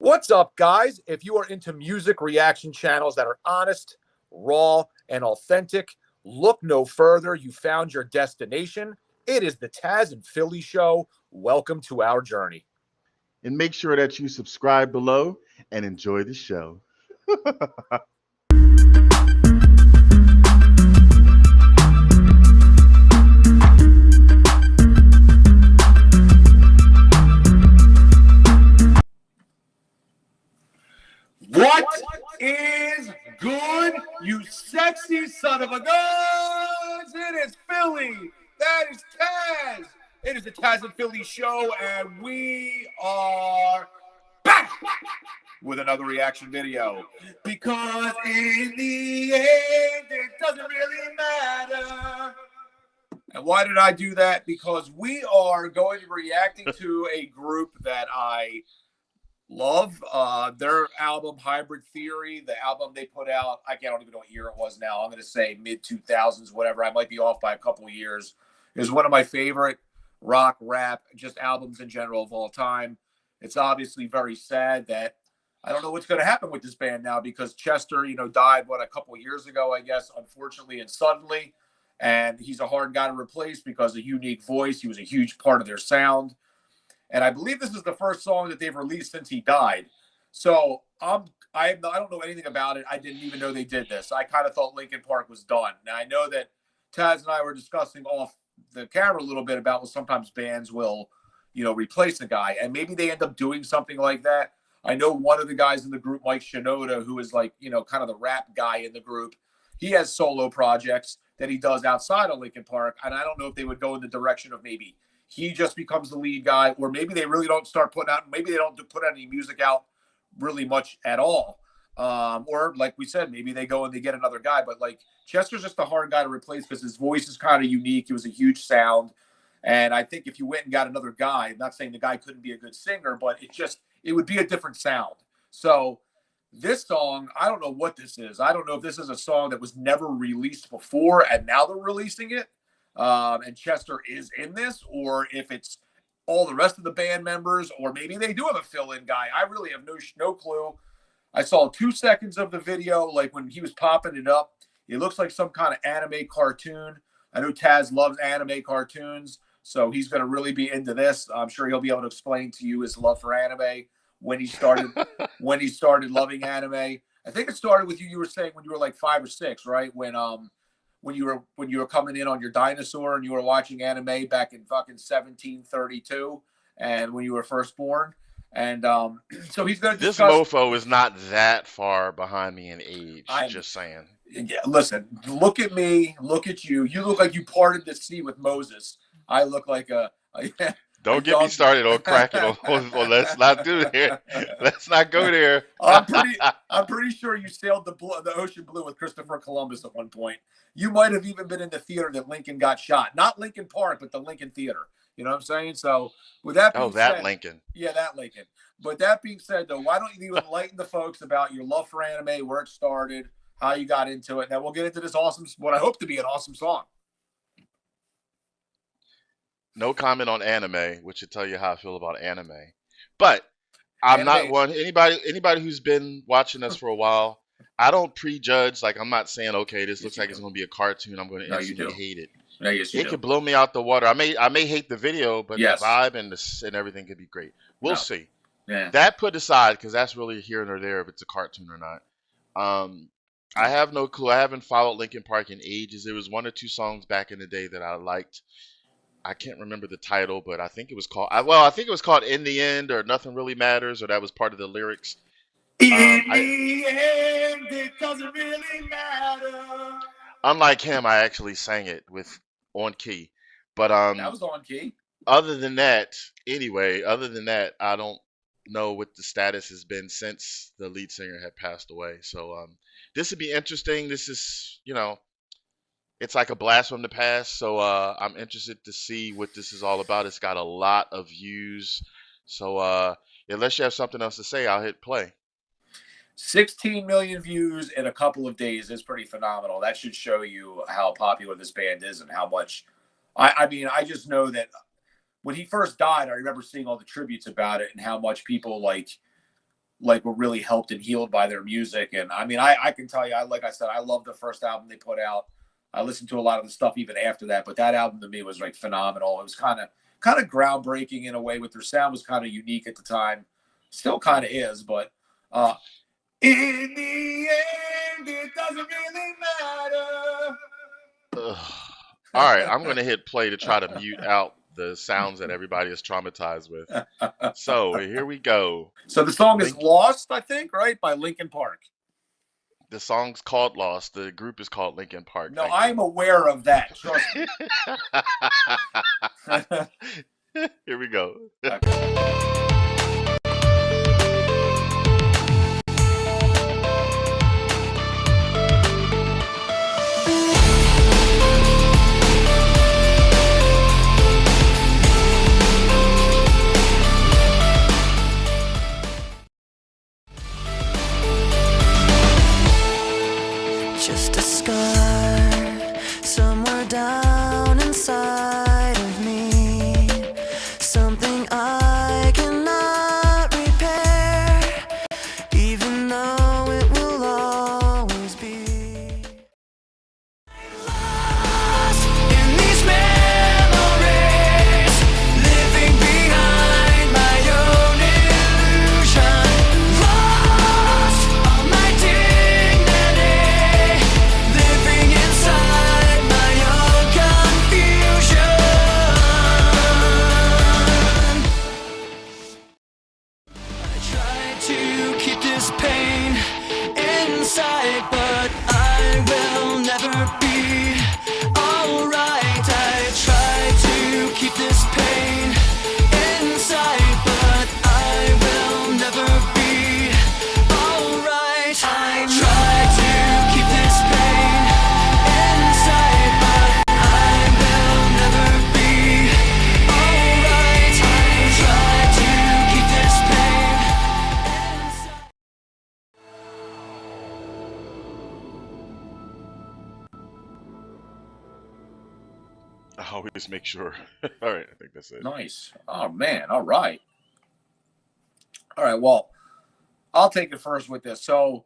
What's up, guys? If you are into music reaction channels that are honest, raw, and authentic, look no further. You found your destination. It is the Tazzz and Philly Show. Welcome to our journey. And make sure that you subscribe below and enjoy the show. What is good, you sexy son of a guns? It is Philly. That is Tazzz. It is the Tazzz and Philly Show, and we are back with another reaction video. Because in the end, it doesn't really matter. And why did I do that? Because we are going to be reacting to a group that I love. Their album Hybrid Theory, the album they put out, I don't even know what year it was now. I'm going to say mid-2000s, whatever. I might be off by a couple of years. It was one of my favorite rock, rap, just albums in general of all time. It's obviously very sad that I don't know what's going to happen with this band now, because Chester, died, a couple of years ago, I guess, unfortunately and suddenly. And he's a hard guy to replace because of a unique voice. He was a huge part of their sound. And I believe this is the first song that they've released since he died. So I don't know anything about it. I didn't even know they did this. I kind of thought Linkin Park was done. Now, I know that Tazzz and I were discussing off the camera a little bit about, well, sometimes bands will, replace a guy. And maybe they end up doing something like that. I know one of the guys in the group, Mike Shinoda, who is like, kind of the rap guy in the group, he has solo projects that he does outside of Linkin Park. And I don't know if they would go in the direction of maybe he just becomes the lead guy, or maybe they really don't start putting out, maybe they don't put any music out really much at all. Or like we said, maybe they go and they get another guy. But like Chester's just a hard guy to replace because his voice is kind of unique. He was a huge sound. And I think if you went and got another guy, I'm not saying the guy couldn't be a good singer, but it would be a different sound. So this song, I don't know what this is. I don't know if this is a song that was never released before and now they're releasing it. And Chester is in this, or if it's all the rest of the band members, or maybe they do have a fill-in guy. I really have no clue. I saw 2 seconds of the video, like when he was popping it up. It looks like some kind of anime cartoon. I know Tazzz loves anime cartoons, so he's going to really be into this. I'm sure he'll be able to explain to you his love for anime when he started loving anime. I think it started with you. You were saying when you were like 5 or 6, right? When you were coming in on your dinosaur and you were watching anime back in fucking 1732, and when you were first born. And so he's going to discuss. This mofo is not that far behind me in age. Just saying. Yeah, listen, look at me, look at you. You look like you parted the sea with Moses. I look like a don't get me started on cracking on let's not do it. Let's not go there. I'm pretty sure you sailed the ocean blue with Christopher Columbus at one point. You might have even been in the theater that Lincoln got shot. Not Lincoln Park, but the Lincoln Theater. You know what I'm saying? So with that being said, Lincoln. Yeah, that Lincoln. But that being said, though, why don't you enlighten the folks about your love for anime, where it started, how you got into it, and then we'll get into this what I hope to be an awesome song. No comment on anime, which should tell you how I feel about anime. But I'm not one. Anybody who's been watching us for a while, I don't prejudge. Like, I'm not saying, okay, this looks like it's going to be a cartoon. I'm going to instantly hate it. No, yes, it could blow me out the water. I may hate the video, but the vibe and everything could be great. We'll see. Yeah. That put aside, because that's really here or there if it's a cartoon or not. I have no clue. I haven't followed Linkin Park in ages. There was 1 or 2 songs back in the day that I liked. I can't remember the title, but I think it was called. I think it was called "In the End" or "Nothing Really Matters," or that was part of the lyrics. In the end, it doesn't really matter. Unlike him, I actually sang it on key. But that was on key. Other than that, I don't know what the status has been since the lead singer had passed away. So this would be interesting. This is, it's like a blast from the past. So I'm interested to see what this is all about. It's got a lot of views. So unless you have something else to say, I'll hit play. 16 million views in a couple of days is pretty phenomenal. That should show you how popular this band is and how much. I just know that when he first died, I remember seeing all the tributes about it and how much people like were really helped and healed by their music. And I mean, I can tell you, like I said, I love the first album they put out. I listened to a lot of the stuff even after that, but that album to me was like phenomenal. It was kind of groundbreaking in a way. With their sound was kind of unique at the time, still kind of is. But in the end, it doesn't really matter. All right, I'm gonna hit play to try to mute out the sounds that everybody is traumatized with. So here we go. So the song is Lost, I think, right, by Linkin Park. The song's called Lost. The group is called Linkin Park. No, I'm aware of that. Trust me. Here we go. Just a scar somewhere down inside of me, something I cannot repair, even though it will always be. Lost in these memories, living behind my own illusion, lost all my dignity, living inside my own confusion. I try to keep this pain inside, but I will never be alright. I try to keep this pain inside, but I will never be alright. I try to keep this pain inside, but I will never be alright. I try to keep this pain inside. I always make sure. All right, I think that's it. Nice. Oh man. All right. All right. Well, I'll take it first with this. So,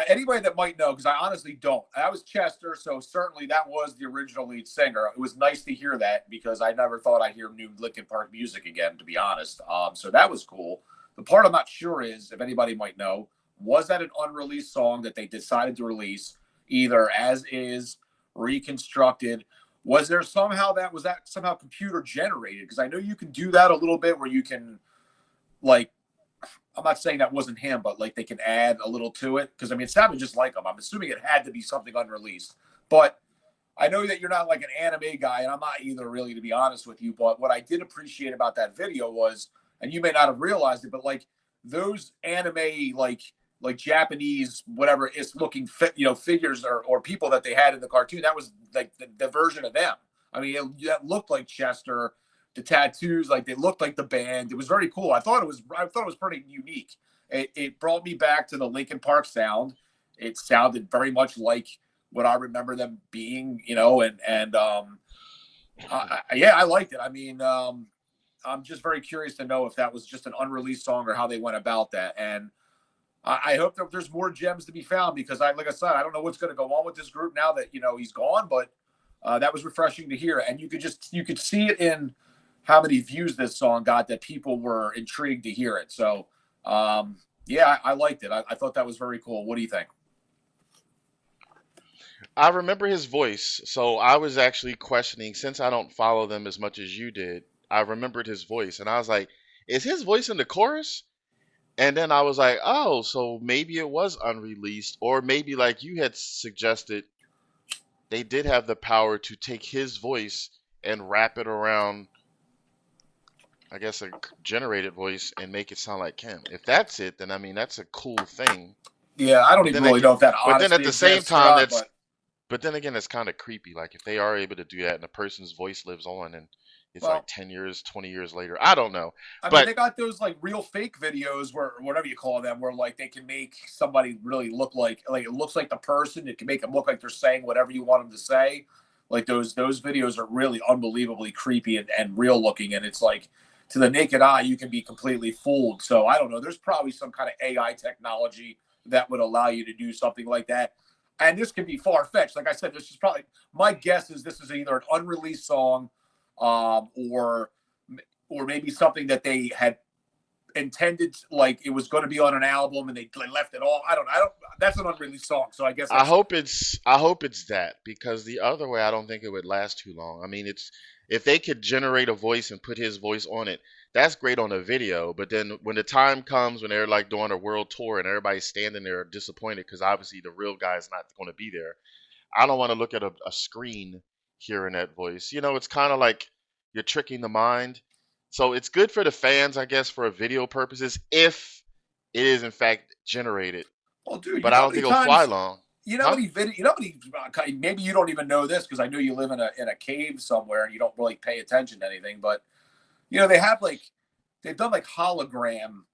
anybody that might know, because I honestly don't. That was Chester, so certainly that was the original lead singer. It was nice to hear that because I never thought I'd hear new Linkin Park music again, to be honest. So that was cool. The part I'm not sure is, if anybody might know, was that an unreleased song that they decided to release, either as is, reconstructed? Was that somehow computer generated? Because I know you can do that a little bit where you can, like, I'm not saying that wasn't him, but like they can add a little to it. Because I mean, it sounded just like him. I'm assuming it had to be something unreleased. But I know that you're not like an anime guy, and I'm not either, really, to be honest with you. But what I did appreciate about that video was, and you may not have realized it, but like those anime, like Japanese, whatever it's looking, figures or people that they had in the cartoon, that was like the version of them. I mean, that looked like Chester. The tattoos, like they looked like the band. It was very cool. I thought it was pretty unique. It brought me back to the Linkin Park sound. It sounded very much like what I remember them being, and I liked it. I mean, I'm just very curious to know if that was just an unreleased song or how they went about that. And I hope that there's more gems to be found, because like I said, I don't know what's going to go on with this group now that, he's gone, but that was refreshing to hear. And you could see it in how many views this song got, that people were intrigued to hear it. So, I liked it. I thought that was very cool. What do you think? I remember his voice, so I was actually questioning, since I don't follow them as much as you did. I remembered his voice, and I was like, is his voice in the chorus? And then I was like, oh, so maybe it was unreleased, or maybe, like you had suggested, they did have the power to take his voice and wrap it around, I guess, a generated voice and make it sound like him. If that's it, then I mean, that's a cool thing. Yeah, I don't even really know if that honestly. But then at the same time, but then again, it's kind of creepy. Like, if they are able to do that and the person's voice lives on, and it's like 10 years, 20 years later, I don't know. I mean, they got those like real fake videos, where whatever you call them, where like they can make somebody really look like it looks like the person. It can make them look like they're saying whatever you want them to say. Like those videos are really unbelievably creepy and real looking, and it's like to the naked eye, you can be completely fooled. So I don't know. There's probably some kind of AI technology that would allow you to do something like that. And this can be far-fetched. Like I said, this is probably, my guess is this is either an unreleased song or maybe something that they had intended, like it was going to be on an album and they left it all. I don't know. That's an unreleased song. So I guess I hope it's that, because the other way I don't think it would last too long. I mean, it's if they could generate a voice and put his voice on it, that's great on a video. But then when the time comes when they're like doing a world tour and everybody's standing there disappointed because obviously the real guy's not going to be there, I don't want to look at a screen hearing that voice. You know, it's kind of like you're tricking the mind. So it's good for the fans, I guess, for video purposes, if it is in fact generated. Well, dude, but I don't think it'll fly long. You know, maybe you don't even know this because I know you live in a cave somewhere and you don't really pay attention to anything. But you know, they've done like hologram.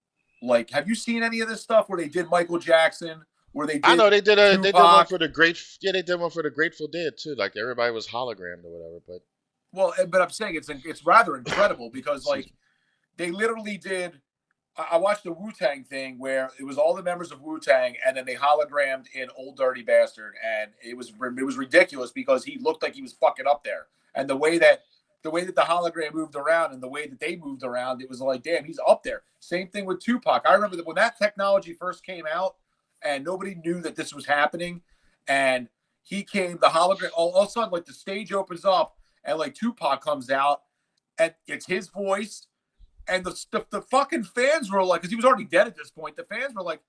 Like, have you seen any of this stuff where they did Michael Jackson? Where they did I know they did one for the they did one for the Grateful Dead too. Like everybody was hologrammed or whatever. But I'm saying it's rather incredible because like they literally did. I watched the Wu-Tang thing where it was all the members of Wu-Tang and then they hologrammed in Old Dirty Bastard, and it was ridiculous because he looked like he was fucking up there, and the way that the hologram moved around and the way that they moved around, it was like, damn, he's up there. Same thing with Tupac. I remember that when that technology first came out and nobody knew that this was happening, and the hologram, all of a sudden, like the stage opens up and like Tupac comes out and it's his voice. And the fucking fans were like, because he was already dead at this point, the fans were like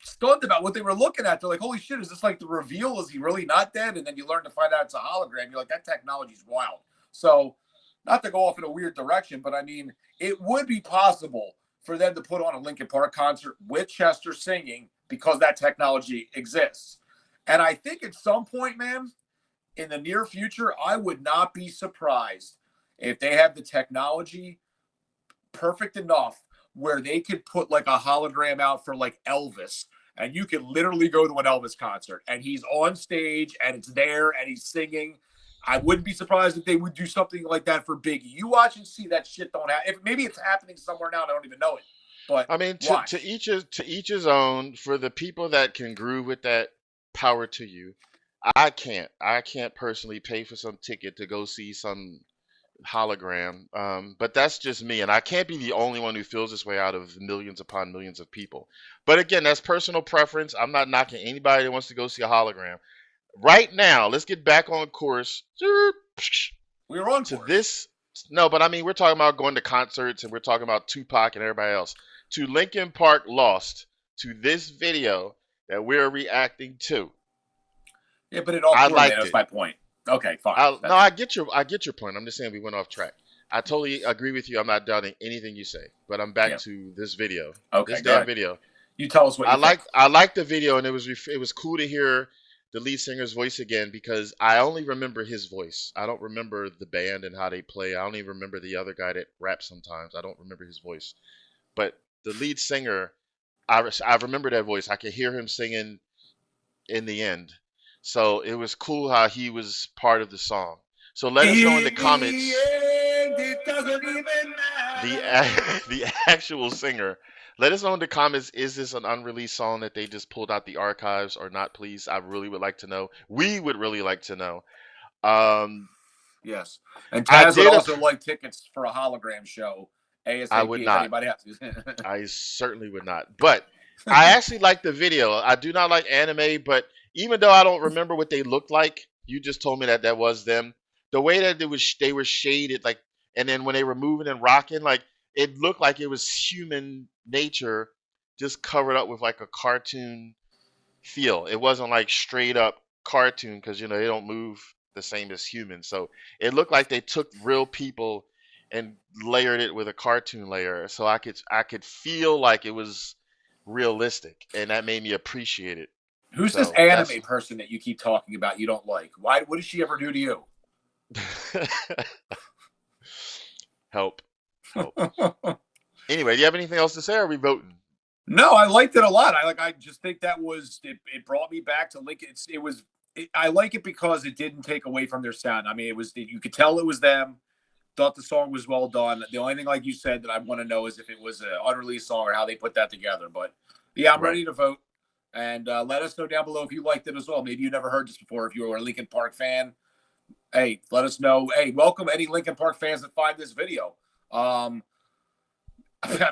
stunned about what they were looking at. They're like, holy shit, is this like the reveal? Is he really not dead? And then you learn to find out it's a hologram. You're like, that technology's wild. So not to go off in a weird direction, but I mean, it would be possible for them to put on a Linkin Park concert with Chester singing because that technology exists. And I think at some point, man, in the near future, I would not be surprised if they have the technology perfect enough where they could put like a hologram out for like Elvis, and you could literally go to an Elvis concert and he's on stage and it's there and he's singing. I wouldn't be surprised if they would do something like that for Biggie. You watch and see that shit don't happen. If maybe it's happening somewhere now and I don't even know it. But I mean, to each his own. For the people that can groove with that, power to you. I can't personally pay for some ticket to go see some hologram, but that's just me, and I can't be the only one who feels this way out of millions upon millions of people. But again, that's personal preference. I'm not knocking anybody that wants to go see a hologram. Right now, let's get back on course. We're on to course. This. No, but I mean, we're talking about going to concerts, and we're talking about Tupac and everybody else. To Linkin Park Lost, to this video that we're reacting to. Yeah, but it all that's my point. Okay, fine. I get your point. I'm just saying we went off track. I totally agree with you. I'm not doubting anything you say, but I'm back to this video. Okay, this damn video. You tell us what you think. I like the video, and it was cool to hear the lead singer's voice again because I only remember his voice. I don't remember the band and how they play. I don't even remember the other guy that raps sometimes. I don't remember his voice, but the lead singer, I remember that voice. I could hear him singing in the end. So it was cool how he was part of the song. So let us know in the comments the actual singer. Let us know in the comments, is this an unreleased song that they just pulled out the archives or not, please? I really would like to know. We would really like to know. Yes. And Tazzz would also like tickets for a hologram show. ASAP, I would not. Anybody has. I certainly would not. But I actually like the video. I do not like anime, but even though I don't remember what they looked like, you just told me that was them. The way that they were shaded, like, and then when they were moving and rocking, like, it looked like it was human nature just covered up with like a cartoon feel. It wasn't like straight up cartoon because, you know, they don't move the same as humans. So it looked like they took real people and layered it with a cartoon layer. So I could feel like it was realistic, and that made me appreciate it. Who's this anime person that you keep talking about you don't like? Why? What did she ever do to you? Help. Anyway, do you have anything else to say, or are we voting? No, I liked it a lot. I just think that was it brought me back to Linkin. I like it because it didn't take away from their sound. I mean, you could tell it was them. Thought the song was well done. The only thing, like you said, that I want to know is if it was an unreleased song or how they put that together. But yeah, I'm ready to vote. And let us know down below if you liked it as well. Maybe you never heard this before. If you were a Linkin Park fan, hey, let us know. Hey, welcome any Linkin Park fans that find this video. I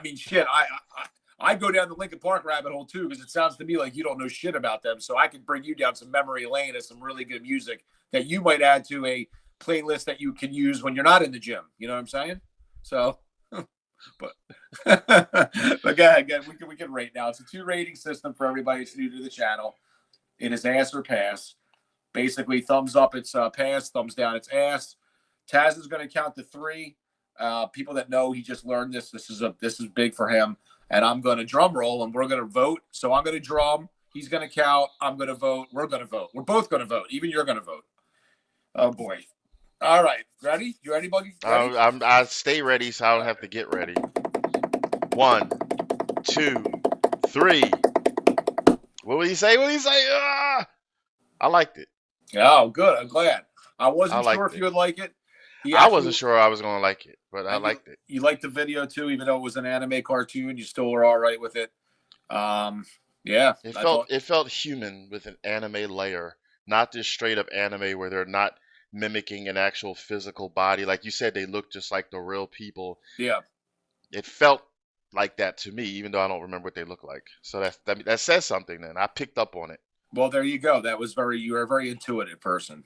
mean, shit, I go down the Linkin Park rabbit hole too, because it sounds to me like you don't know shit about them. So I could bring you down some memory lane of some really good music that you might add to a playlist that you can use when you're not in the gym. You know what I'm saying? So, but again, we can rate now. It's a 2 rating system for everybody who's new to the channel. It is ass or pass. Basically, thumbs up, it's pass. Thumbs down, it's ass. Tazzz is going to count to 3. People that know he just learned this. This is big for him. And I'm going to drum roll, and we're going to vote. So I'm going to drum. He's going to count. I'm going to vote. We're going to vote. We're both going to vote. Even you're going to vote. Oh boy. All right, ready? You ready, Buggy? Ready? I stay ready, so I don't have to get ready. 1, 2, 3. What would he say? Ah! I liked it. Oh, good. I'm glad. I wasn't sure if you would like it. I wasn't sure I was going to like it, but I liked it. You liked the video too, even though it was an anime cartoon. You still were all right with it. Yeah. It felt human with an anime layer, not this straight up anime where they're not mimicking an actual physical body. Like you said, they look just like the real people. Yeah. It felt like that to me, even though I don't remember what they look like. So that says something then. I picked up on it. Well, there you go. You're a very intuitive person.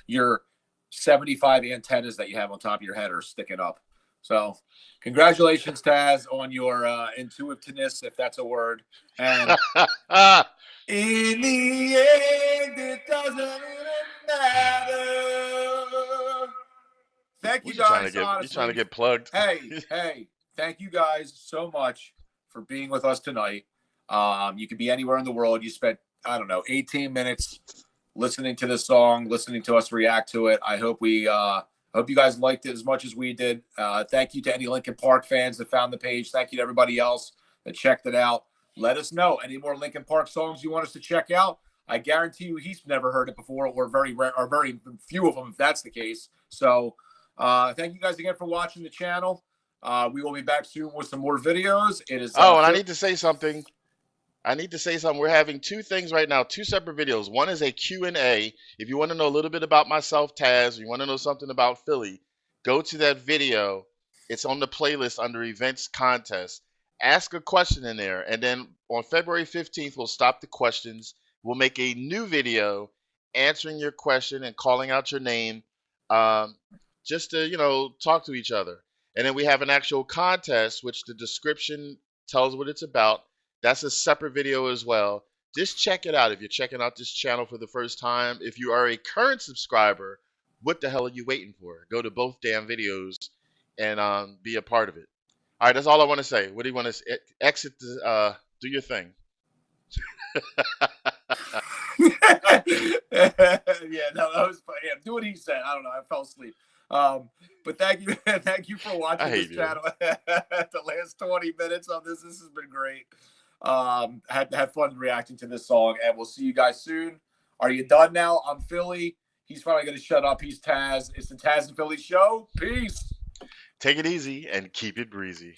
Your 75 antennas that you have on top of your head are sticking up. So congratulations, Tazzz, on your intuitiveness, if that's a word. And in the end, it doesn't even matter. Thank you guys. You're trying to get plugged. Hey, thank you guys so much for being with us tonight. You could be anywhere in the world. You spent, 18 minutes listening to this song, listening to us react to it. I hope you guys liked it as much as we did. Thank you to any Linkin Park fans that found the page. Thank you to everybody else that checked it out. Let us know any more Linkin Park songs you want us to check out. I guarantee you he's never heard it before, or very few of them, if that's the case. So thank you guys again for watching the channel. We will be back soon with some more videos. It is. And I need to say something. We're having 2 things right now, 2 separate videos. One is a Q&A. If you want to know a little bit about myself, Tazzz, or you want to know something about Philly, go to that video. It's on the playlist under Events Contest. Ask a question in there. And then on February 15th, we'll stop the questions. We'll make a new video answering your question and calling out your name, just to, talk to each other. And then we have an actual contest, which the description tells what it's about. That's a separate video as well. Just check it out if you're checking out this channel for the first time. If you are a current subscriber, what the hell are you waiting for? Go to both damn videos and be a part of it. All right, that's all I want to say. What do you want to exit? Do your thing. Yeah, no, that was funny. Yeah, do what he said. I don't know. I fell asleep. But thank you for watching this channel. The last 20 minutes of this has been great. Had fun reacting to this song, and we'll see you guys soon. Are you done now? I'm Philly. He's probably gonna shut up. He's Tazzz. It's the Tazzz and Philly show. Peace. Take it easy and keep it breezy.